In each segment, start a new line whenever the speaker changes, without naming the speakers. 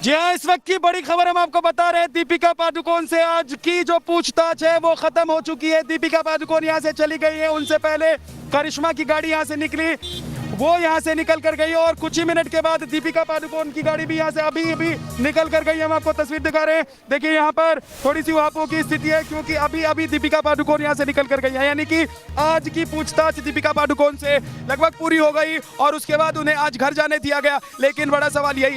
जी हाँ, इस वक्त की बड़ी खबर हम आपको बता रहे हैं। दीपिका पादुकोण से आज की जो पूछताछ है वो खत्म हो चुकी है। दीपिका पादुकोण यहाँ से चली गई है। उनसे पहले करिश्मा की गाड़ी यहाँ से निकली, वो यहाँ से निकल कर गई और कुछ ही मिनट के बाद दीपिका पादुकोण की गाड़ी भी यहाँ से अभी अभी निकल कर गई। हम आपको तस्वीर दिखा रहे हैं। देखिए यहाँ पर थोड़ी सी वहां की स्थिति है क्योंकि अभी अभी दीपिका पादुकोण यहाँ से निकल कर गई है, यानी कि आज की पूछताछ दीपिका पादुकोण से लगभग पूरी हो गई और उसके बाद उन्हें आज घर जाने दिया गया। लेकिन बड़ा सवाल यही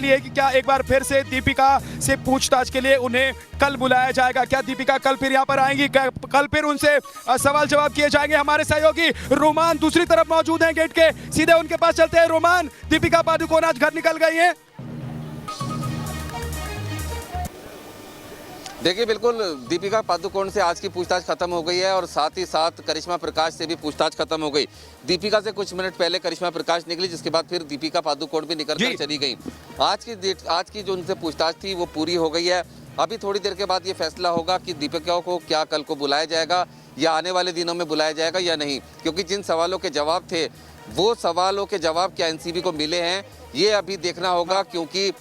है कि क्या एक बार फिर से दीपिका से पूछताछ के लिए उन्हें कल बुलाया जाएगा? क्या दीपिका कल फिर यहाँ पर आएंगी? कल फिर उनसे सवाल जवाब किए जाएंगे? हमारे सहयोगी रोमान दूसरी तरफ मौजूद हैं गेट के, सीधे उनके पास चलते हैं। रोमान, दीपिका पादुकोण आज घर निकल गई हैं।
देखिए, बिल्कुल दीपिका पादुकोण से आज की पूछताछ खत्म हो गई है और साथ ही साथ करिश्मा प्रकाश से भी पूछताछ खत्म हो गई। दीपिका से कुछ मिनट पहले करिश्मा प्रकाश निकली, जिसके बाद फिर दीपिका पादुकोण भी निकल कर चली गई। आज की जो उनसे पूछताछ थी वो पूरी हो गई है। अभी थोड़ी देर के बाद ये फैसला होगा कि दीपिका को क्या कल को बुलाया जाएगा या आने वाले दिनों में बुलाया जाएगा या नहीं, क्योंकि जिन सवालों के जवाब थे वो सवालों के जवाब क्या एनसीबी को मिले हैं ये अभी देखना होगा, क्योंकि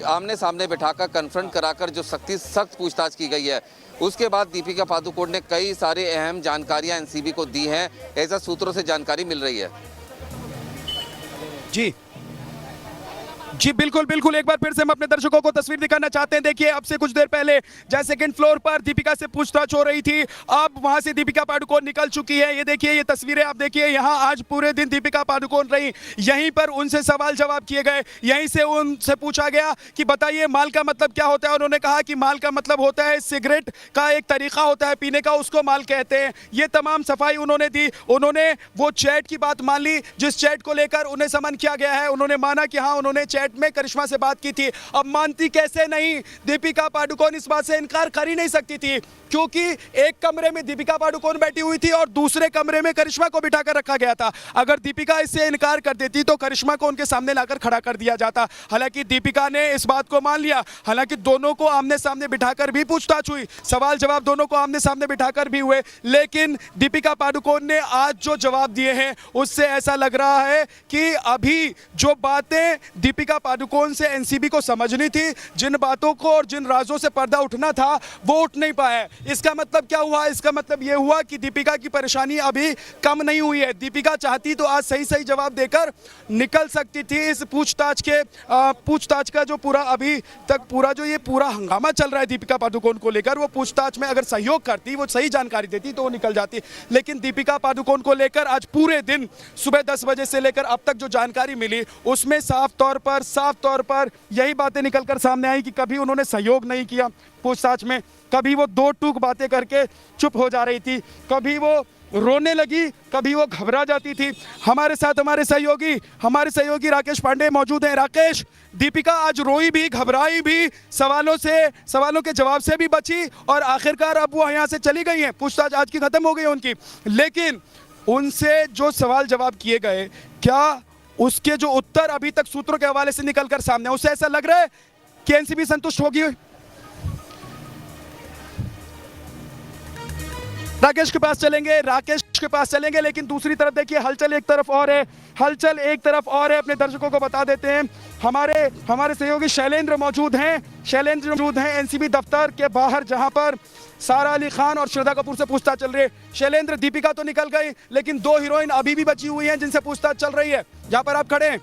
आमने सामने बिठाकर कन्फ्रंट कराकर जो सख्त पूछताछ की गई है उसके बाद दीपिका पादुकोण ने कई सारे अहम जानकारियां एनसीबी को दी हैं, ऐसा सूत्रों से जानकारी मिल रही है।
जी बिल्कुल बिल्कुल, एक बार फिर से हम अपने दर्शकों को तस्वीर दिखाना चाहते हैं। देखिए, अब से कुछ देर पहले जहाँ सेकंड फ्लोर पर दीपिका से पूछताछ हो रही थी, अब वहां से दीपिका पादुकोण निकल चुकी है। ये देखिए, ये तस्वीरें आप देखिए, यहाँ आज पूरे दिन दीपिका पादुकोण रही, यहीं पर उनसे सवाल जवाब किए गए, यहीं से उनसे पूछा गया कि बताइए माल का मतलब क्या होता है। उन्होंने कहा कि माल का मतलब होता है सिगरेट का एक तरीका होता है पीने का, उसको माल कहते हैं। ये तमाम सफाई उन्होंने दी। उन्होंने वो चैट की बात मान ली जिस चैट को लेकर उन्हें समन किया गया है। उन्होंने माना कि हाँ, उन्होंने चैट में करिश्मा से बात की थी। अब मानती कैसे नहीं? दीपिका पादुकोण इस बात से इनकार कर ही नहीं सकती थी, क्योंकि एक कमरे में दीपिका पादुकोण बैठी हुई थी और दूसरे कमरे में करिश्मा को बिठाकर रखा गया था। अगर दीपिका इससे इनकार कर देती तो करिश्मा को उनके सामने लाकर खड़ा कर दिया जाता। हालांकि दीपिका ने इस बात को मान लिया। हालांकि दोनों को आमने सामने बिठाकर भी पूछताछ हुई, सवाल जवाब दोनों को आमने सामने बिठाकर भी हुए, लेकिन दीपिका पादुकोण ने आज जो जवाब दिए हैं उससे ऐसा लग रहा है कि अभी जो बातें दीपिका पादुकोण से एनसीबी को समझनी थी, जिन बातों को और जिन राजों से पर्दा उठना था वो उठ नहीं पाया। इसका मतलब क्या हुआ? इसका मतलब यह हुआ कि दीपिका की परेशानी अभी कम नहीं हुई है। दीपिका चाहती तो आज सही सही जवाब देकर निकल सकती थी। इस पूछताछ का जो पूरा अभी तक पूरा हंगामा चल रहा है दीपिका पादुकोण को लेकर, वो पूछताछ में अगर सहयोग करती, वो सही जानकारी देती तो वो निकल जाती। लेकिन दीपिका पादुकोण को लेकर आज पूरे दिन सुबह 10 बजे से लेकर अब तक जो जानकारी मिली उसमें साफ तौर पर यही बातें निकलकर सामने आई कि कभी उन्होंने सहयोग नहीं किया पूछताछ में, कभी वो दो टूक बातें करके चुप हो जा रही थी, कभी वो रोने लगी, कभी वो घबरा जाती थी। हमारे साथ हमारे सहयोगी राकेश पांडे मौजूद हैं। राकेश, दीपिका आज रोई भी, घबराई भी, सवालों के जवाब से भी बची और आखिरकार अब वो यहाँ से चली गई हैं। पूछताछ आज की खत्म हो गई है उनकी, लेकिन उनसे जो सवाल जवाब किए गए, क्या उसके जो उत्तर अभी तक सूत्रों के हवाले से निकलकर सामने, उससे ऐसा लग रहा है कि एनसीबी संतुष्ट होगी? राकेश के पास चलेंगे, लेकिन दूसरी तरफ देखिए हलचल एक तरफ और है। अपने दर्शकों को बता देते हैं, हमारे सहयोगी शैलेंद्र मौजूद हैं एनसीबी दफ्तर के बाहर, जहां पर सारा अली खान और श्रद्धा कपूर से पूछताछ चल रही है। शैलेंद्र, दीपिका तो निकल गई, लेकिन 2 हीरोइन अभी भी बची हुई हैं जिनसे पूछताछ चल रही है, जहां पर आप खड़े हैं।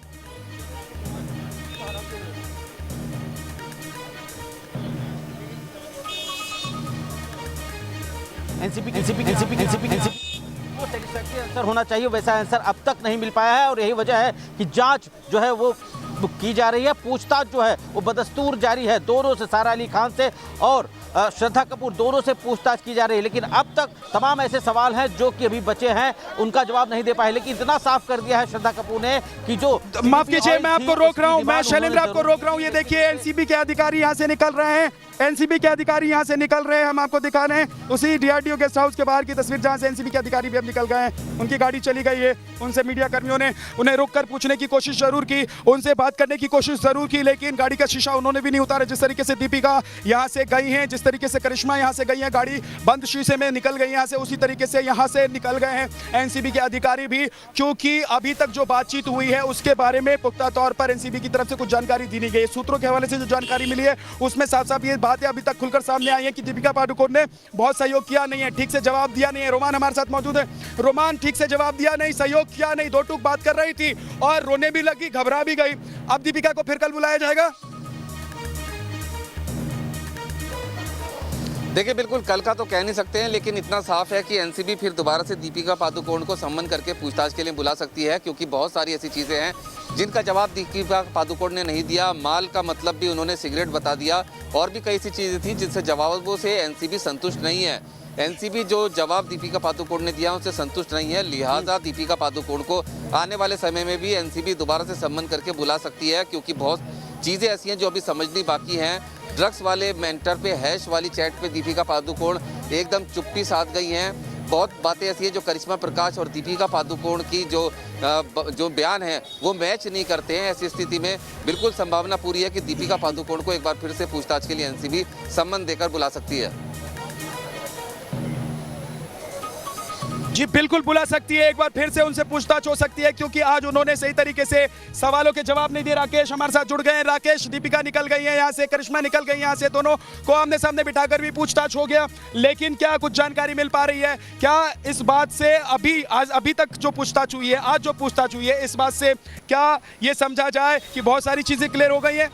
एनसीबी सेटिस्फैक्टरी आंसर होना चाहिए, वैसा आंसर अब तक नहीं मिल पाया है और यही वजह है कि जांच जो है वो की जा रही है। पूछताछ जो है वो बदस्तूर जारी है, दोनों से, सारा अली खान से और श्रद्धा कपूर, दोनों से पूछताछ की जा रही है। लेकिन अब तक तमाम ऐसे सवाल हैं जो कि अभी बचे हैं, उनका जवाब नहीं दे पाए। लेकिन इतना साफ कर दिया है श्रद्धा कपूर ने कि जो,
माफ कीजिए, मैं आपको रोक रहा हूं, मैं शैलेंद्र आपको रोक रहा हूं। ये देखिए, एनसीबी के अधिकारी यहां से निकल रहे हैं। एनसीबी के अधिकारी यहां से निकल रहे हैं, हम आपको दिखा रहे हैं उसी डीआरडीओ गेस्ट हाउस के बाहर की तस्वीर जहां से एनसीबी के अधिकारी भी अब निकल गए हैं। उनकी गाड़ी चली गई है, उनसे मीडिया कर्मियों ने उन्हें रोककर पूछने की कोशिश जरूर की, उनसे बात करने की कोशिश जरूर की, लेकिन गाड़ी का शीशा उन्होंने भी नहीं उतारा। जिस तरीके से दीपिका यहां से गई हैं, जिस तरीके से करिश्मा यहां से गई हैं, गाड़ी बंद शीशे में निकल गई यहां से, उसी तरीके से यहां से निकल गए हैं एनसीबी के अधिकारी भी, क्योंकि अभी तक जो बातचीत हुई है उसके बारे में पुख्ता तौर पर एनसीबी की तरफ से कुछ जानकारी दी नहीं गई। सूत्रों के हवाले से जो जानकारी मिली है उसमें साफ साफ ये बातें अभी तक खुलकर सामने आई है कि दीपिका पादुकोण ने बहुत सहयोग किया नहीं है, ठीक से जवाब दिया नहीं है। रोमान हमारे साथ मौजूद है। रोमान, ठीक से जवाब दिया नहीं, सहयोग किया नहीं, दो टूक बात कर रही थी और रोने भी लगी, घबरा भी गई। अब दीपिका को फिर कल बुलाया जाएगा?
देखिए, बिल्कुल कल का तो कह नहीं सकते हैं, लेकिन इतना साफ है कि एनसीबी फिर दोबारा से दीपिका पादुकोण को सम्मन करके पूछताछ के लिए बुला सकती है, क्योंकि बहुत सारी ऐसी चीज़ें हैं जिनका जवाब दीपिका पादुकोण ने नहीं दिया। माल का मतलब भी उन्होंने सिगरेट बता दिया, और भी कई सी चीज़ें थी जिनसे जवाबों से एनसीबी संतुष्ट नहीं है। एनसीबी जो जवाब दीपिका पादुकोण ने दिया उससे संतुष्ट नहीं है, लिहाजा दीपिका पादुकोण को आने वाले समय में भी एनसीबी दोबारा से सम्मन करके बुला सकती है, क्योंकि बहुत चीज़ें ऐसी हैं जो अभी समझनी बाकी हैं। ड्रग्स वाले मेंटर पे, हैश वाली चैट पे दीपिका पादुकोण एकदम चुप्पी साध गई हैं। बहुत बातें ऐसी हैं जो करिश्मा प्रकाश और दीपिका पादुकोण की जो बयान है वो मैच नहीं करते हैं। ऐसी स्थिति में बिल्कुल संभावना पूरी है कि दीपिका पादुकोण को एक बार फिर से पूछताछ के लिए एनसीबी सम्मन देकर बुला सकती है।
जी बिल्कुल बुला सकती है, एक बार फिर से उनसे पूछताछ हो सकती है, क्योंकि आज उन्होंने सही तरीके से सवालों के जवाब नहीं दिए। राकेश हमारे साथ जुड़ गए हैं। राकेश, दीपिका निकल गई है यहाँ से, करिश्मा निकल गई यहाँ से, दोनों को आमने सामने बिठाकर भी पूछताछ हो गया, लेकिन क्या कुछ जानकारी मिल पा रही है? क्या इस बात से अभी तक जो पूछताछ हुई है, आज जो पूछताछ हुई है, इस बात से क्या ये समझा जाए कि बहुत सारी चीजें क्लियर हो गई है?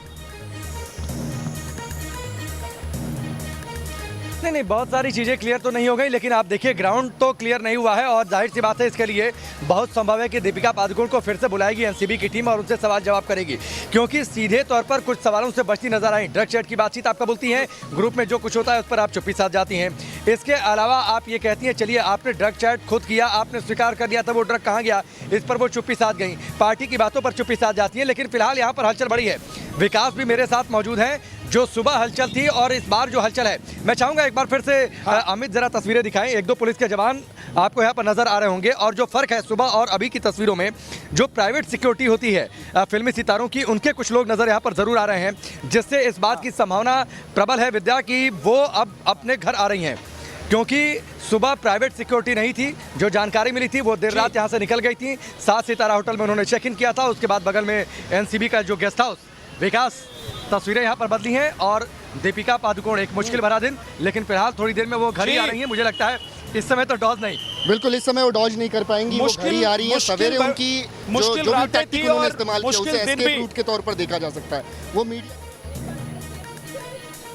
नहीं, बहुत सारी चीज़ें क्लियर तो नहीं हो गई, लेकिन आप देखिए ग्राउंड तो क्लियर नहीं हुआ है, और जाहिर सी बात है इसके लिए बहुत संभव है कि दीपिका पादुकोण को फिर से बुलाएगी एनसीबी की टीम और उनसे सवाल जवाब करेगी, क्योंकि सीधे तौर पर कुछ सवालों से बचती नजर आई। ड्रग चैट की बातचीत आपका बोलती हैं, ग्रुप में जो कुछ होता है उस पर आप चुप्पी साध जाती हैं। इसके अलावा आप ये कहती हैं चलिए आपने ड्रग चैट खुद किया, आपने स्वीकार कर लिया, था वो ड्रग कहाँ गया, इस पर वो चुप्पी साध गई। पार्टी की बातों पर चुप्पी साध जाती है, लेकिन फिलहाल यहाँ पर हलचल बड़ी है। विकास भी मेरे साथ मौजूद है, जो सुबह हलचल थी और इस बार जो हलचल है। मैं चाहूंगा एक बार फिर से अमित जरा तस्वीरें दिखाएं। एक दो पुलिस के जवान आपको यहाँ पर नजर आ रहे होंगे, और जो फर्क है सुबह और अभी की तस्वीरों में, जो प्राइवेट सिक्योरिटी होती है फिल्मी सितारों की, उनके कुछ लोग नजर यहाँ पर जरूर आ रहे हैं, जिससे इस बात की संभावना प्रबल है विद्या की वो अब अपने घर आ रही हैं, क्योंकि सुबह प्राइवेट सिक्योरिटी नहीं थी। जो जानकारी मिली थी वो देर रात यहाँ से निकल गई थी। 7 सितारा होटल में उन्होंने चेक इन किया था, उसके बाद बगल में एनसीबी का जो गेस्ट हाउस। विकास, तस्वीरें यहाँ पर बदली हैं, और दीपिका पादुकोण एक मुश्किल भरा दिन, लेकिन फिलहाल थोड़ी देर में वो घर ही आ रही हैं। मुझे लगता है इस समय तो डॉज नहीं,
बिल्कुल इस समय वो डॉज नहीं कर पाएंगी, वो घर ही आ रही है। सवेरे उनकी जो भी टैक्टिक उन्होंने इस्तेमाल किया उसे एस्केप रूट के तौर पर देखा जा सकता है। वो मीडिया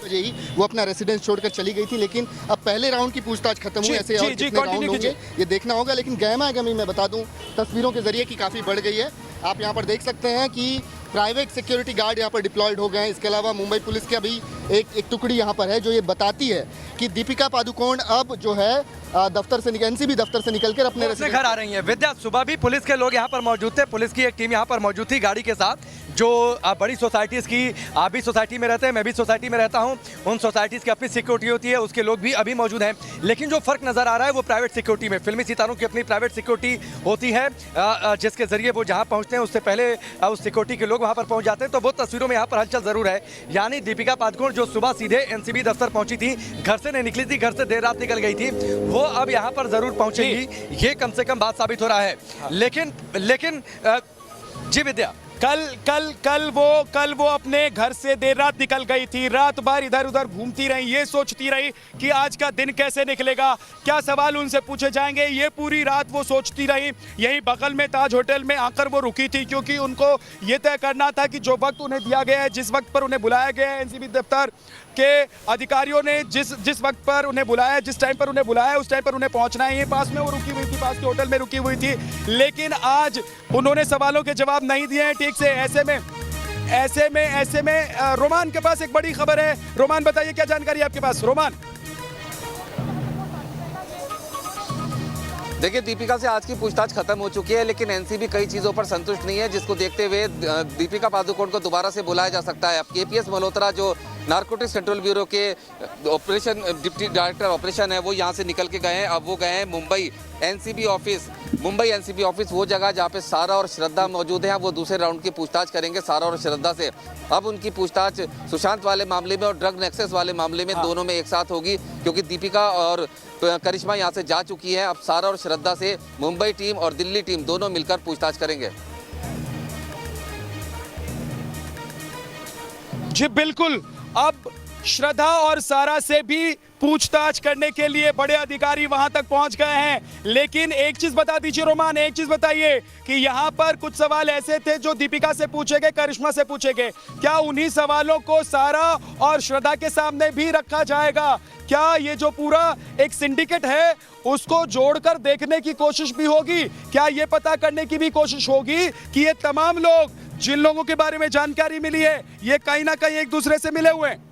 ही वो अपना रेसिडेंस छोड़कर चली गई थी, लेकिन अब पहले राउंड की पूछताछ खत्म हुई, ऐसे और कितने राउंड होंगे ये देखना होगा। लेकिन गहमा गहमी मैं बता दूं तस्वीरों के जरिए कि काफ़ी बढ़ गई है। आप यहाँ पर देख सकते हैं कि प्राइवेट सिक्योरिटी गार्ड यहाँ पर डिप्लॉयड हो गए हैं। इसके अलावा मुंबई पुलिस की अभी एक टुकड़ी यहाँ पर है जो ये बताती है कि दीपिका पादुकोण अब जो है दफ्तर से एनसीबी दफ्तर से निकलकर अपने
घर आ रही हैं। विद्या, सुबह भी पुलिस के लोग यहाँ पर मौजूद थे, पुलिस की एक टीम यहाँ पर मौजूद थी गाड़ी के साथ, जो बड़ी सोसाइटीज़ की, आप भी सोसाइटी में रहते हैं, मैं भी सोसाइटी में रहता हूँ, उन सोसाइटीज़ की अपनी सिक्योरिटी होती है, उसके लोग भी अभी मौजूद हैं। लेकिन जो फर्क नज़र आ रहा है वो प्राइवेट सिक्योरिटी में, फिल्मी सितारों की अपनी प्राइवेट सिक्योरिटी होती है, जिसके जरिए वो जहाँ पहुँचते हैं उससे पहले उस सिक्योरिटी के लोग वहाँ पर पहुँच जाते हैं। तो वो तस्वीरों में यहाँ पर हलचल जरूर है, यानी दीपिका पादुकोण जो सुबह सीधे एनसीबी दफ्तर पहुँची थी, घर से नहीं निकली थी, घर से देर रात निकल गई थी, वो अब यहाँ पर जरूर पहुँचेगी, ये कम से कम बात साबित हो रहा है। लेकिन जी विद्या,
कल वो अपने घर से देर रात निकल गई थी, रात भर इधर उधर घूमती रही, ये सोचती रही कि आज का दिन कैसे निकलेगा, क्या सवाल उनसे पूछे जाएंगे, ये पूरी रात वो सोचती रही। यही बगल में ताज होटल में आकर वो रुकी थी, क्योंकि उनको ये तय करना था कि जो वक्त उन्हें दिया गया है, जिस वक्त पर उन्हें बुलाया गया है, एनसीबी दफ्तर के अधिकारियों ने जिस वक्त पर उन्हें बुलाया, जिस टाइम पर उन्हें बुलाया, उस टाइम पर उन्हें पहुंचना है। ये पास में वो रुकी हुई थी, पास के होटल में रुकी हुई थी, लेकिन आज उन्होंने सवालों के जवाब नहीं दिए हैं ठीक से। ऐसे में रोमान के पास एक बड़ी खबर है। रोमान, बताइए क्या जानकारी है आपके पास? रोमान,
देखिए, दीपिका से आज की पूछताछ खत्म हो चुकी है, लेकिन एनसीबी कई चीज़ों पर संतुष्ट नहीं है, जिसको देखते हुए दीपिका पादुकोण को दोबारा से बुलाया जा सकता है। अब केपीएस मल्होत्रा जो नारकोटिक्स कंट्रोल ब्यूरो के ऑपरेशन डिप्टी डायरेक्टर ऑपरेशन है वो यहाँ से निकल के गए हैं। अब वो गए हैं Mumbai NCB office. Mumbai NCB office वो जगह जहाँ पे सारा और श्रद्धा मौजूद हैं। वो दूसरे राउंड की पूछताछ करेंगे सारा और श्रद्धा से। अब उनकी पूछताछ सुशांत वाले मामले में और ड्रग नेक्सस वाले मामले में दोनों में एक साथ होगी, क्योंकि दीपिका और करिश्मा यहाँ से जा चुकी है। अब सारा और श्रद्धा से मुंबई टीम और दिल्ली टीम दोनों मिलकर पूछताछ करेंगे।
जी बिल्कुल, अब श्रद्धा और सारा से भी पूछताछ करने के लिए बड़े अधिकारी वहां तक पहुंच गए हैं। लेकिन एक चीज बता दीजिए रोमान, एक चीज बताइए कि यहां पर कुछ सवाल ऐसे थे जो दीपिका से पूछे गए, करिश्मा से पूछे गए। क्या उन्हीं सवालों को सारा और श्रद्धा के सामने भी रखा जाएगा? क्या ये जो पूरा एक सिंडिकेट है उसको जोड़कर देखने की कोशिश भी होगी? क्या ये पता करने की भी कोशिश होगी कि ये तमाम लोग जिन लोगों के बारे में जानकारी मिली है ये कहीं ना कहीं एक दूसरे से मिले हुए हैं?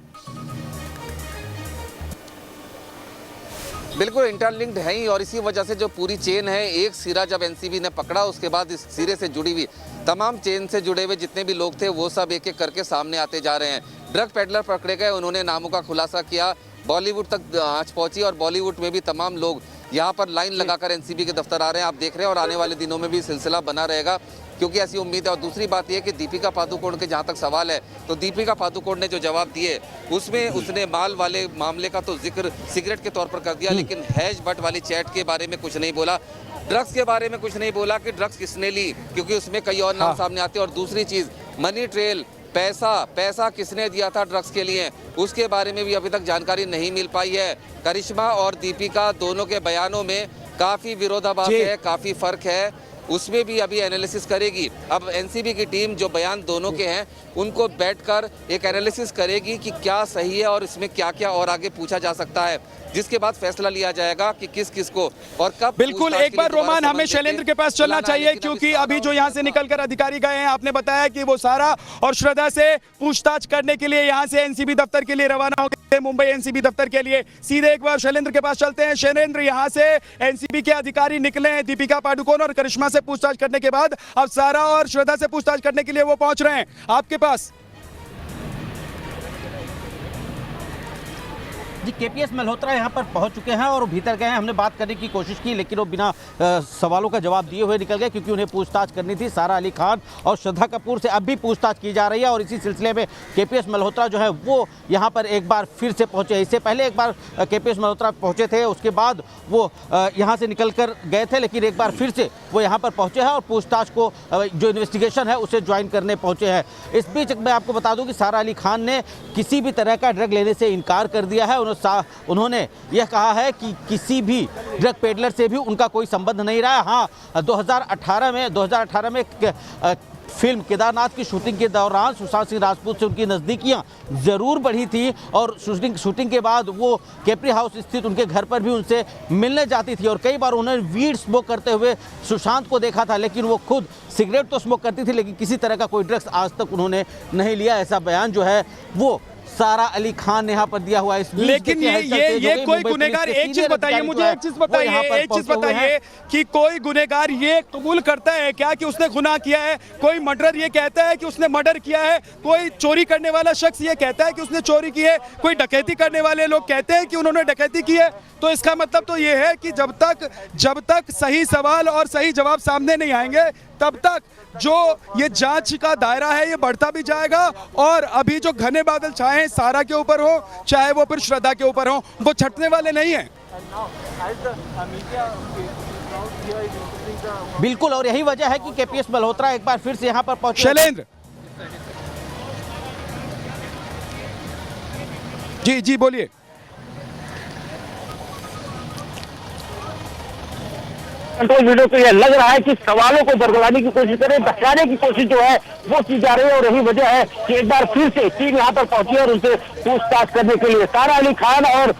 बिल्कुल इंटरलिंक्ड है ही, और इसी वजह से जो पूरी चेन है, एक सिरा जब एनसीबी ने पकड़ा उसके बाद इस सिरे से जुड़ी हुई तमाम चेन से जुड़े हुए जितने भी लोग थे वो सब एक एक करके सामने आते जा रहे हैं। ड्रग पेडलर पकड़े गए, उन्होंने नामों का खुलासा किया, बॉलीवुड तक आंच पहुंची और बॉलीवुड में भी तमाम लोग यहाँ पर लाइन लगाकर एनसीबी के दफ्तर आ रहे हैं। आप देख रहे हैं और आने वाले दिनों में भी सिलसिला बना रहेगा, क्योंकि ऐसी उम्मीद है। और दूसरी बात यह कि दीपिका पादुकोण के जहाँ तक सवाल है तो दीपिका पादुकोण ने जो जवाब दिए उसमें उसने माल वाले मामले का तो जिक्र सिगरेट के तौर पर कर दिया, लेकिन हैश बट वाली चैट के बारे में कुछ नहीं बोला, ड्रग्स के बारे में कुछ नहीं बोला कि ड्रग्स किसने ली, क्योंकि उसमें कई और नाम सामने आते हैं। और दूसरी चीज़ मनी ट्रेल, पैसा किसने दिया था ड्रग्स के लिए, उसके बारे में भी अभी तक जानकारी नहीं मिल पाई है। करिश्मा और दीपिका दोनों के बयानों में काफ़ी विरोधाभास है, काफ़ी फ़र्क है, उसमें भी अभी एनालिसिस करेगी। अब एनसीबी की टीम जो बयान दोनों के हैं उनको बैठकर एक एनालिसिस करेगी कि क्या सही है और इसमें क्या क्या और आगे पूछा जा सकता है, जिसके बाद फैसला लिया जाएगा कि किस किस को और कब।
बिल्कुल, एक बार रोमान हमें शैलेंद्र के पास चलना चाहिए, क्योंकि अभी जो यहाँ से निकलकर अधिकारी गए हैं, आपने बताया कि वो सारा और श्रद्धा से पूछताछ करने के लिए यहाँ से एनसीबी दफ्तर के लिए रवाना हो गए, मुंबई एनसीबी दफ्तर के लिए। सीधे एक बार शैलेंद्र के पास चलते हैं। शैलेंद्र, यहाँ से एनसीबी के अधिकारी निकले हैं दीपिका पादुकोण और करिश्मा से पूछताछ करने के बाद, अब सारा और श्रद्धा से पूछताछ करने के लिए वो पहुंच रहे हैं आपके पास।
जी, केपीएस मल्होत्रा यहाँ पर पहुँच चुके हैं और भीतर गए हैं। हमने बात करने की कोशिश की लेकिन वो बिना सवालों का जवाब दिए हुए निकल गए, क्योंकि उन्हें पूछताछ करनी थी। सारा अली खान और श्रद्धा कपूर से अब भी पूछताछ की जा रही है और इसी सिलसिले में केपीएस मल्होत्रा जो है वो यहाँ पर एक बार फिर से पहुँचे। इससे पहले एक बार केपीएस मल्होत्रा पहुँचे थे, उसके बाद वो यहाँ से निकल कर गए थे, लेकिन एक बार फिर से वो यहाँ पर पहुँचे हैं और पूछताछ को जो इन्वेस्टिगेशन है उसे ज्वाइन करने पहुँचे हैं। इस बीच मैं आपको बता दूँ कि सारा अली खान ने किसी भी तरह का ड्रग लेने से इनकार कर दिया है। उन्होंने यह कहा है कि किसी भी ड्रग पेडलर से भी उनका कोई संबंध नहीं रहा। हाँ, 2018 में फिल्म केदारनाथ की शूटिंग के दौरान सुशांत सिंह राजपूत से उनकी नज़दीकियां ज़रूर बढ़ी थी और शूटिंग के बाद वो कैप्री हाउस स्थित उनके घर पर भी उनसे मिलने जाती थी और कई बार उन्होंने वीड स्मोक करते हुए सुशांत को देखा था, लेकिन वो खुद सिगरेट तो स्मोक करती थी लेकिन किसी तरह का कोई ड्रग्स आज तक उन्होंने नहीं लिया। ऐसा बयान जो है वो सारा अली खान ने यहाँ पर दिया हुआ है।
लेकिन ये कोई गुनहगार, एक चीज बताइए मुझे, एक चीज बताइए कि कोई गुनहगार ये कबूल करता है क्या कि उसने गुनाह किया है? कोई मर्डर ये कहता है कि उसने मर्डर किया है? कोई चोरी करने वाला शख्स ये कहता है कि उसने चोरी की है? कोई डकैती करने वाले लोग कहते हैं कि उन्होंने डकैती की है? तो इसका मतलब तो ये है कि जब तक सही सवाल और सही जवाब सामने नहीं आएंगे तब तक जो ये जांच का दायरा है ये बढ़ता भी जाएगा। और अभी जो घने बादल छाए हैं सारा के ऊपर हो चाहे वो फिर श्रद्धा के ऊपर हो, वो छटने वाले नहीं हैं।
बिल्कुल, और यही वजह है कि केपीएस मल्होत्रा एक बार फिर से यहाँ पर पहुंचे।
शैलेंद्र जी बोलिए।
कंट्रोल वीडियो तो यह लग रहा है कि सवालों को बरगलाने की कोशिश करें, बचाने की कोशिश जो है वो की जा रही है और यही वजह है कि एक बार फिर से टीम यहाँ पर पहुंची और उनसे पूछताछ करने के लिए। सारा अली खान और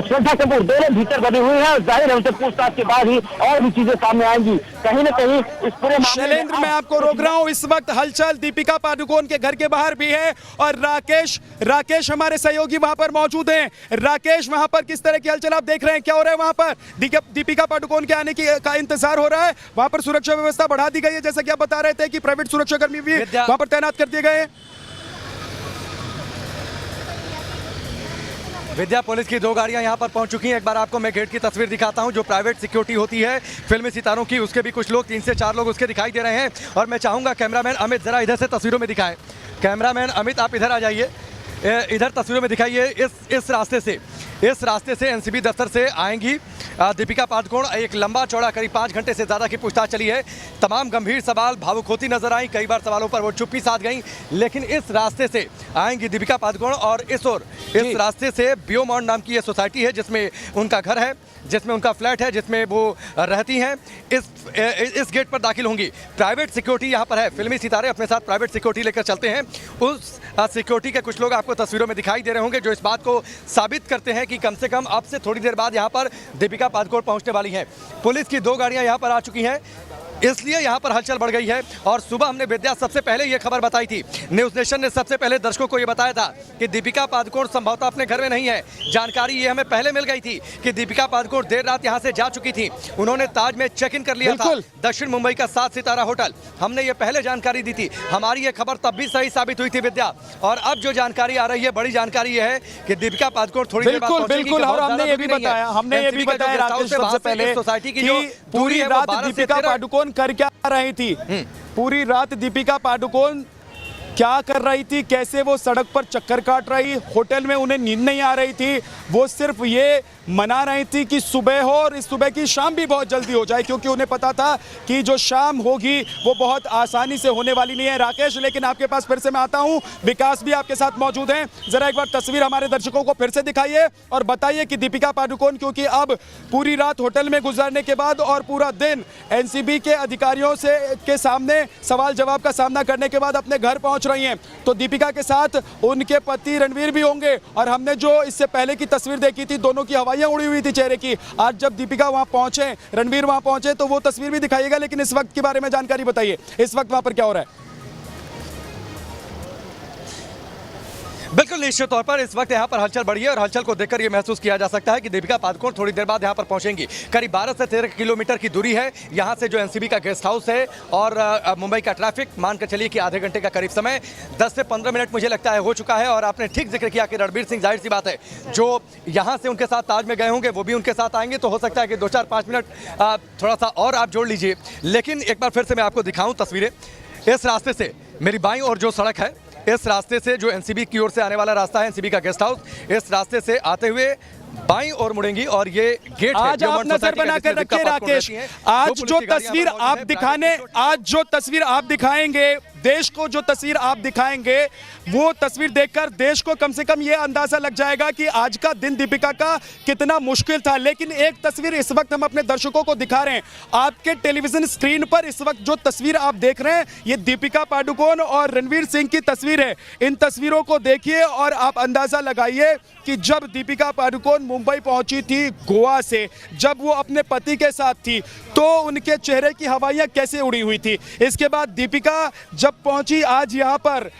श्रद्धा कपूर दोनों भीतर बनी हुई है, जाहिर है उनसे पूछताछ के बाद ही और भी चीजें सामने आएंगी। कहीं ना कहीं इस पूरे
शैलेंद्र, मैं आपको रोक रहा हूँ, इस वक्त हलचल दीपिका पादुकोण के घर के बाहर भी है और राकेश हमारे सहयोगी वहां पर मौजूद हैं। राकेश, वहां पर किस तरह की हलचल आप देख रहे हैं? क्या हो रहा है वहां पर? दीपिका पादुकोण के आने का इंतजार हो रहा है, वहां पर सुरक्षा व्यवस्था बढ़ा दी गई है, जैसा कि आप बता रहे थे कि प्राइवेट सुरक्षा कर्मी भी वहां पर तैनात कर दिए गए हैं।
विद्या पुलिस की 2 गाड़ियां यहां पर पहुंच चुकी हैं। एक बार आपको मैं गेट की तस्वीर दिखाता हूं जो प्राइवेट सिक्योरिटी होती है फिल्मी सितारों की, उसके भी कुछ लोग 3 से 4 लोग उसके दिखाई दे रहे हैं। और मैं चाहूंगा कैमरामैन अमित जरा इधर से तस्वीरों में दिखाएं। कैमरामैन अमित आप इधर आ जाइए, इधर तस्वीरों में दिखाइए। इस रास्ते से एनसीबी दफ्तर से आएंगी दीपिका पादुकोण। एक लंबा चौड़ा करीब 5 घंटे से ज़्यादा की पूछताछ चली है। तमाम गंभीर सवाल, भावुक होती नजर आई, कई बार सवालों पर वो चुप्पी साध गई, लेकिन इस रास्ते से आएंगी दीपिका पादुकोण। और इस रास्ते से बियोमॉन्ड नाम की ये सोसाइटी है जिसमें उनका घर है, जिसमें उनका फ्लैट है, जिसमें वो रहती हैं। इस गेट पर दाखिल होंगी। प्राइवेट सिक्योरिटी यहाँ पर है, फिल्मी सितारे अपने साथ प्राइवेट सिक्योरिटी लेकर चलते हैं। उस सिक्योरिटी के कुछ लोग आपको तस्वीरों में दिखाई दे रहे होंगे जो इस बात को साबित करते हैं कि कम से कम अब से थोड़ी देर बाद यहाँ पर दीपिका पादुकोण पहुँचने वाली हैं। पुलिस की 2 गाड़ियाँ यहाँ पर आ चुकी हैं, इसलिए यहाँ पर हलचल बढ़ गई है। और सुबह हमने विद्या सबसे पहले ये खबर बताई थी, न्यूज़ नेशन ने सबसे पहले दर्शकों को ये बताया था कि दीपिका पादुकोण संभवतः अपने घर में नहीं है। जानकारी ये हमें पहले मिल गई थी कि दीपिका पादुकोण देर रात यहाँ से जा चुकी थी। उन्होंने ताज में चेक इन कर लिया था, दक्षिण मुंबई का 7 सितारा होटल। हमने ये पहले जानकारी दी थी, हमारी ये खबर तब भी सही साबित हुई थी विद्या। और अब जो जानकारी आ रही है, बड़ी जानकारी ये है कि दीपिका पादुकोण थोड़ी देर बाद पहुंचेगी।
और हमने ये भी बताया राकेश सबसे पहले
सोसाइटी की
कि पूरी रात दीपिका पादुकोण कर क्या रही थी, पूरी रात दीपिका पादुकोण क्या कर रही थी, कैसे वो सड़क पर चक्कर काट रही, होटल में उन्हें नींद नहीं आ रही थी। वो सिर्फ ये मना रही थी कि सुबह हो और इस सुबह की शाम भी बहुत जल्दी हो जाए, क्योंकि उन्हें पता था कि जो शाम होगी वो बहुत आसानी से होने वाली नहीं है। राकेश, लेकिन आपके पास फिर से मैं आता हूं, विकास भी आपके साथ मौजूद हैं। जरा एक बार तस्वीर हमारे दर्शकों को फिर से दिखाइए और बताइए कि दीपिका पादुकोण, क्योंकि अब पूरी रात होटल में गुजारने के बाद और पूरा दिन एनसीबी के अधिकारियों के सामने सवाल जवाब का सामना करने के बाद अपने घर पहुंच रही हैं, तो दीपिका के साथ उनके पति रणवीर भी होंगे। और हमने जो इससे पहले की तस्वीर देखी थी, दोनों की हवाइयां उड़ी हुई थी चेहरे की। आज जब दीपिका वहां पहुंचे, रणवीर वहां पहुंचे, तो वो तस्वीर भी दिखाइएगा, लेकिन इस वक्त के बारे में जानकारी बताइए, इस वक्त वहां पर क्या हो रहा है?
बिल्कुल निश्चित तौर पर इस वक्त यहाँ पर हलचल बढ़ी है और हलचल को देखकर ये महसूस किया जा सकता है कि दीपिका पादुकोण थोड़ी देर बाद यहाँ पर पहुंचेंगी। करीब 12 से 13 किलोमीटर की दूरी है यहाँ से जो एनसीबी का गेस्ट हाउस है, और मुंबई का ट्रैफिक मानकर चलिए कि आधे घंटे का करीब समय 10 से 15 मिनट मुझे लगता है हो चुका है। और आपने ठीक जिक्र किया कि रणवीर सिंह, जाहिर सी बात है, जो यहाँ से उनके साथ ताज में गए होंगे वो भी उनके साथ आएंगे, तो हो सकता है कि 2-4-5 मिनट थोड़ा सा और आप जोड़ लीजिए। लेकिन एक बार फिर से मैं आपको दिखाऊँ तस्वीरें। इस रास्ते से मेरी बाईं और जो सड़क है, इस रास्ते से जो एनसीबी की ओर से आने वाला रास्ता है, एनसीबी का गेस्ट हाउस, इस रास्ते से आते हुए बाईं ओर मुड़ेंगी और ये गेट है।
आज आप नजर बनाकर रखिए राकेश, आज जो तस्वीर आप दिखाएंगे देश को, जो तस्वीर आप दिखाएंगे वो तस्वीर देखकर देश को कम से कम ये अंदाजा लग जाएगा कि आज का दिन दीपिका का कितना मुश्किल था। लेकिन एक तस्वीर इस वक्त हम अपने दर्शकों को दिखा रहे हैं, आपके टेलीविजन स्क्रीन पर इस वक्त जो तस्वीर आप देख रहे हैं, ये दीपिका पादुकोण और रणवीर सिंह की तस्वीर है। इन तस्वीरों को देखिए और आप अंदाजा लगाइए कि जब दीपिका पादुकोण मुंबई पहुंची थी गोवा से, जब वो अपने पति के साथ थी, तो उनके चेहरे की हवाइयां कैसे उड़ी हुई थी। इसके बाद दीपिका जब पहुंची आज यहाँ पर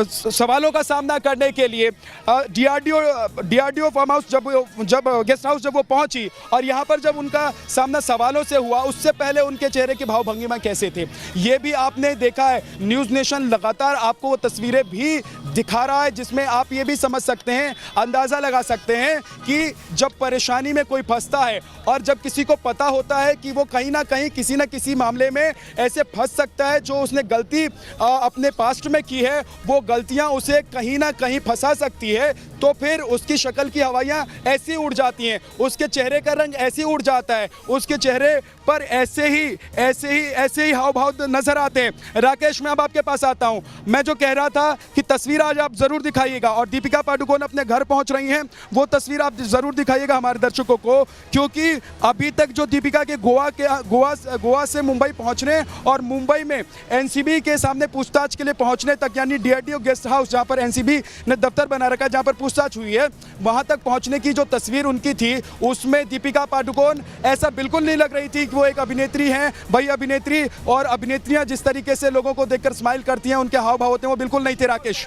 सवालों का सामना करने के लिए, डीआरडीओ फार्म हाउस जब गेस्ट हाउस जब वो पहुंची और यहाँ पर जब उनका सामना सवालों से हुआ, उससे पहले उनके चेहरे के भाव भंगिमा कैसे थे ये भी आपने देखा है। न्यूज़ नेशन लगातार आपको वो तस्वीरें भी दिखा रहा है, जिसमें आप ये भी समझ सकते हैं, अंदाज़ा लगा सकते हैं कि जब परेशानी में कोई फंसता है और जब किसी को पता होता है कि वो कहीं ना कहीं किसी न किसी मामले में ऐसे फंस सकता है, जो उसने गलती अपने पास्ट में की है, वो गलतियां उसे कहीं ना कहीं फंसा सकती है, तो फिर उसकी शक्ल की हवाइयां ऐसी उड़ जाती हैं, उसके चेहरे का रंग ऐसे उड़ जाता है, उसके चेहरे पर ऐसे ही हाव भाव नजर आते हैं। राकेश, मैं अब आपके पास आता हूं। मैं जो कह रहा था कि तस्वीर आज आप जरूर दिखाइएगा और दीपिका पादुकोण अपने घर पहुंच रही हैं, वो तस्वीर आप जरूर दिखाइएगा हमारे दर्शकों को, क्योंकि अभी तक जो दीपिका के गोवा से मुंबई पहुंचने और मुंबई में एनसीबी के सामने पूछताछ के लिए पहुंचने तक, यानी डीआरडीओ गेस्ट हाउस जहां पर एनसीबी ने दफ्तर बना रखा है, जहां पर पूछताछ हुई है, वहां तक पहुंचने की जो तस्वीर उनकी थी, उसमें दीपिका पादुकोण ऐसा बिल्कुल नहीं लग रही थी कि वो एक अभिनेत्री हैं। भाई, अभिनेत्री और अभिनेत्रियां जिस तरीके से लोगों को देखकर स्माइल करती हैं, उनके हाव भाव होते हैं, वो बिल्कुल नहीं थे। राकेश,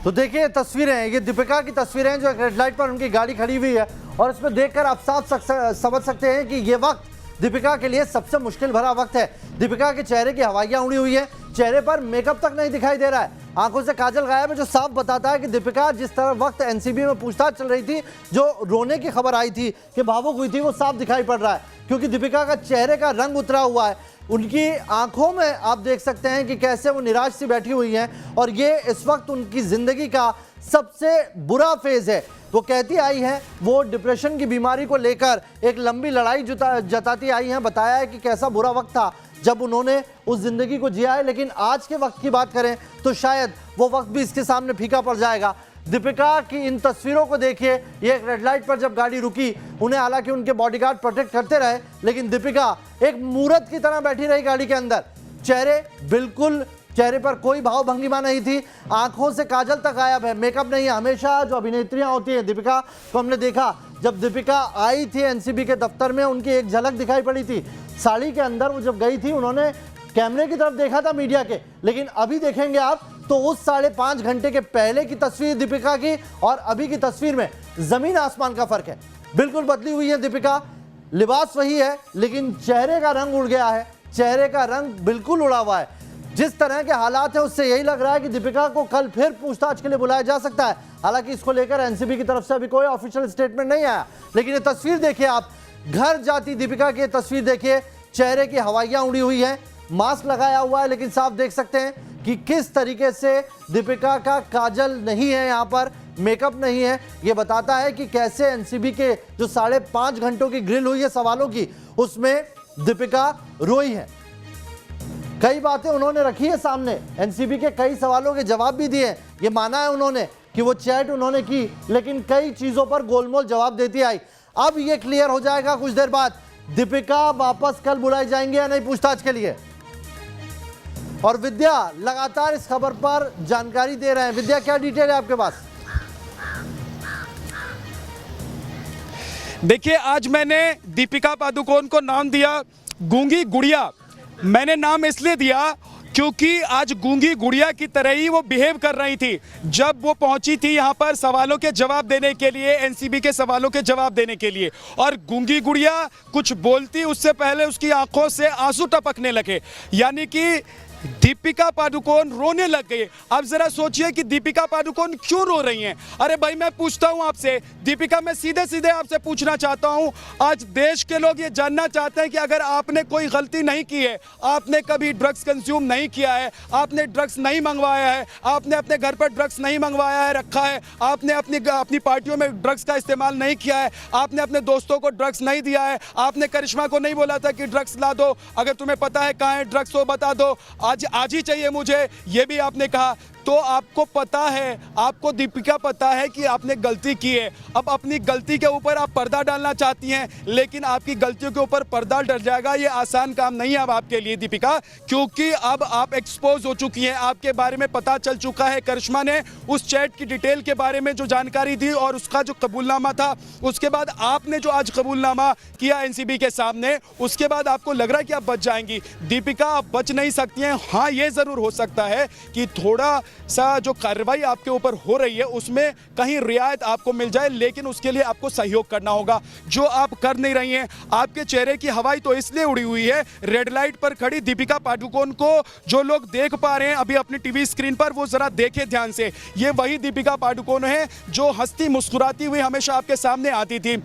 तो देखिए तस्वीरें, ये दीपिका की तस्वीरें हैं जो एक रेड लाइट पर उनकी गाड़ी खड़ी हुई है, और इसमें देखकर आप साफ समझ सकते हैं कि ये वक्त
दीपिका के लिए सबसे मुश्किल भरा वक्त है। दीपिका के चेहरे की हवाइयां उड़ी हुई है, चेहरे पर मेकअप तक नहीं दिखाई दे रहा है, आंखों से काजल गायब है, जो साफ बताता है कि दीपिका जिस तरह वक्त एनसीबी में पूछताछ चल रही थी, जो रोने की खबर आई थी कि भावुक हुई थी, वो साफ दिखाई पड़ रहा है, क्योंकि दीपिका का चेहरे का रंग उतरा हुआ है। उनकी आंखों में आप देख सकते हैं कि कैसे वो निराश सी बैठी हुई हैं, और ये इस वक्त उनकी जिंदगी का सबसे बुरा फेज है। वो कहती आई हैं, वो डिप्रेशन की बीमारी को लेकर एक लंबी लड़ाई जताती आई हैं, बताया है कि कैसा बुरा वक्त था जब उन्होंने उस जिंदगी को जिया है, लेकिन आज के वक्त की बात करें तो शायद वो वक्त भी इसके सामने फीका पड़ जाएगा। दीपिका की इन तस्वीरों को देखिए, ये एक रेड लाइट पर जब गाड़ी रुकी, उन्हें हालांकि उनके बॉडीगार्ड प्रोटेक्ट करते रहे, लेकिन दीपिका एक मूर्त की तरह बैठी रही गाड़ी के अंदर। चेहरे पर कोई भाव भंगिमा नहीं थी, आंखों से काजल तक गायब है, मेकअप नहीं है। हमेशा जो अभिनेत्रियां होती हैं, दीपिका को हमने देखा, जब दीपिका आई थी एनसीबी के दफ्तर में, उनकी एक झलक दिखाई पड़ी थी साड़ी के अंदर। वो जब गई थी, उन्होंने कैमरे की तरफ देखा था मीडिया के, लेकिन अभी देखेंगे आप तो उस 5.5 घंटे के पहले की तस्वीर दीपिका की और अभी की तस्वीर में जमीन आसमान का फर्क है। बिल्कुल बदली हुई है दीपिका, लिबास वही है, लेकिन चेहरे का रंग उड़ गया है, चेहरे का रंग बिल्कुल उड़ा हुआ है। जिस तरह के हालात है, उससे यही लग रहा है कि दीपिका को कल फिर पूछताछ के लिए बुलाया जा सकता है। हालांकि इसको लेकर एनसीबी की तरफ से अभी कोई ऑफिशियल स्टेटमेंट नहीं आया, लेकिन ये तस्वीर देखिए आप, घर जाती दीपिका की तस्वीर देखिए, चेहरे की हवाइयां उड़ी हुई है, मास्क लगाया हुआ है, लेकिन साफ देख सकते हैं कि किस तरीके से दीपिका का काजल नहीं है, यहाँ पर मेकअप नहीं है। ये बताता है कि कैसे एनसीबी के जो 5.5 घंटों की ग्रिल हुई है सवालों की, उसमें दीपिका रोई है। कई बातें उन्होंने रखी है सामने, एनसीबी के कई सवालों के जवाब भी दिए। ये माना है उन्होंने कि वो चैट उन्होंने की, लेकिन कई चीजों पर गोलमोल जवाब देती आई। अब ये क्लियर हो जाएगा कुछ देर बाद, दीपिका वापस कल बुलाई जाएंगे या नहीं पूछताछ के लिए। और विद्या लगातार इस खबर पर जानकारी दे रहे हैं। विद्या, क्या डिटेल है आपके पास?
देखिए, आज मैंने दीपिका पादुकोण को नाम दिया गूंगी गुड़िया। मैंने नाम इसलिए दिया क्योंकि आज गूंगी गुड़िया की तरह ही वो बिहेव कर रही थी जब वो पहुंची थी यहाँ पर सवालों के जवाब देने के लिए, एनसीबी के सवालों के जवाब देने के लिए। और गूंगी गुड़िया कुछ बोलती उससे पहले उसकी आंखों से आंसू टपकने लगे, यानी कि दीपिका पादुकोण रोने लग गई। अब जरा सोचिए कि दीपिका पादुकोण क्यों रो रही हैं। अरे भाई, मैं पूछता हूं आपसे दीपिका, मैं सीधे सीधे आपसे पूछना चाहता हूं, आज देश के लोग ये जानना चाहते हैं कि अगर आपने कोई गलती नहीं की है, आपने कभी ड्रग्स कंज्यूम नहीं किया है, आपने ड्रग्स नहीं मंगवाया है, आपने अपने घर पर ड्रग्स नहीं मंगवाया है रखा है, आपने अपनी पार्टियों में ड्रग्स का इस्तेमाल नहीं किया है, आपने अपने दोस्तों को ड्रग्स नहीं दिया है, आपने करिश्मा को नहीं बोला था कि ड्रग्स ला दो, अगर तुम्हें पता है कहाँ है ड्रग्स तो बता दो, आज ही चाहिए मुझे, ये भी आपने कहा। तो आपको पता है, आपको दीपिका पता है कि आपने गलती की है। अब अपनी गलती के ऊपर आप पर्दा डालना चाहती हैं, लेकिन आपकी गलतियों के ऊपर पर्दा डल जाएगा। ये आसान काम नहीं है अब आपके लिए दीपिका, क्योंकि अब आप एक्सपोज हो चुकी हैं, आपके बारे में पता चल चुका है। करिश्मा ने उस चैट की डिटेल के बारे में जो जानकारी दी और उसका जो कबूलनामा था, उसके बाद आपने जो आज कबूलनामा किया एनसीबी के सामने, उसके बाद आपको लग रहा है कि आप बच जाएंगी। दीपिका, आप बच नहीं सकती हैं। हाँ, ये जरूर हो सकता है कि थोड़ा सा जो कार्रवाई आपके ऊपर हो रही है उसमें कहीं रियायत आपको मिल जाए, लेकिन उसके लिए आपको सहयोग करना होगा, जो आप कर नहीं रही हैं। आपके चेहरे की हवाई तो इसलिए उड़ी हुई है, रेड लाइट पर खड़ी दीपिका पादुकोण को जो लोग देख पा रहे हैं अभी अपनी टीवी स्क्रीन पर, वो जरा देखें ध्यान से। ये वही दीपिका पादुकोण है जो हंसती मुस्कुराती हुई हमेशा आपके सामने आती थी।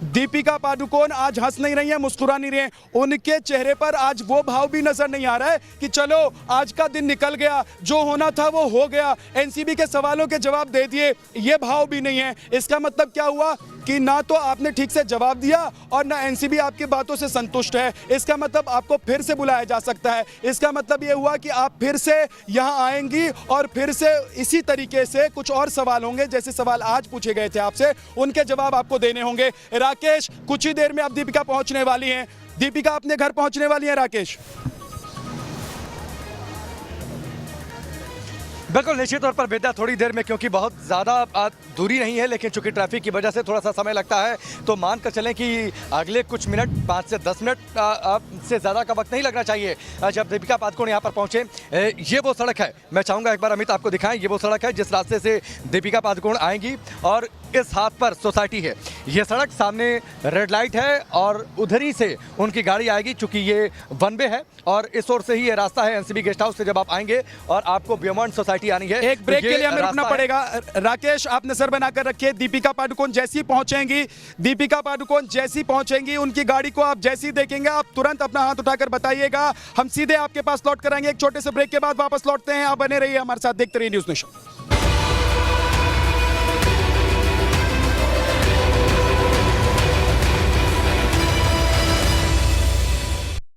दीपिका पादुकोण आज हंस नहीं रही है, मुस्कुरा नहीं रही है। उनके चेहरे पर आज वो भाव भी नजर नहीं आ रहा है कि चलो आज का दिन निकल गया, जो होना था वो हो गया, एनसीबी के सवालों के जवाब दे दिए, ये भाव भी नहीं है। इसका मतलब क्या हुआ कि ना तो आपने ठीक से जवाब दिया और ना एनसीबी आपकी बातों से संतुष्ट है। इसका मतलब आपको फिर से बुलाया जा सकता है। इसका मतलब ये हुआ कि आप फिर से यहाँ आएंगी और फिर से इसी तरीके से कुछ और सवाल होंगे, जैसे सवाल आज पूछे गए थे आपसे, उनके जवाब आपको देने होंगे। राकेश, कुछ ही देर में अब दीपिका पहुंचने वाली हैं। दीपिका अपने घर पहुंचने वाली है राकेश।
बिल्कुल निश्चित तौर पर विद्या, थोड़ी देर में, क्योंकि बहुत ज़्यादा दूरी नहीं है, लेकिन चूंकि ट्रैफिक की वजह से थोड़ा सा समय लगता है, तो मान कर चलें कि अगले कुछ मिनट, 5 से 10 मिनट से ज़्यादा का वक्त नहीं लगना चाहिए जब दीपिका पादुकोण यहाँ पर पहुँचे। ये वो सड़क है, मैं चाहूँगा एक बार अमित आपको दिखाएं, ये वो सड़क है जिस रास्ते से दीपिका पादुकोण आएंगी और इस हाथ पर सोसाइटी है। ये सड़क सामने रेड लाइट है और उधर ही से उनकी गाड़ी आएगी, चूंकि ये वन वे है और इस ओर से ही ये रास्ता है एनसीबी गेस्ट हाउस से जब आप आएंगे और आपको बियमॉन्ड सोसाइटी आनी है।
एक ब्रेक
तो ये
के लिए हमें रुकना
रास्ता है।
पड़ेगा। राकेश, आप नजर बनाकर रखिए। दीपिका पादुकोण जैसी पहुंचेंगी, दीपिका पादुकोण जैसी पहुंचेंगी, उनकी गाड़ी को आप जैसी देखेंगे आप तुरंत अपना हाथ उठाकर बताइएगा। हम सीधे आपके पास लौट कर आएंगे। एक छोटे से ब्रेक के बाद वापस लौटते हैं। आप बने रहिए हमारे साथ, देखते रहिए न्यूज़ नेशन।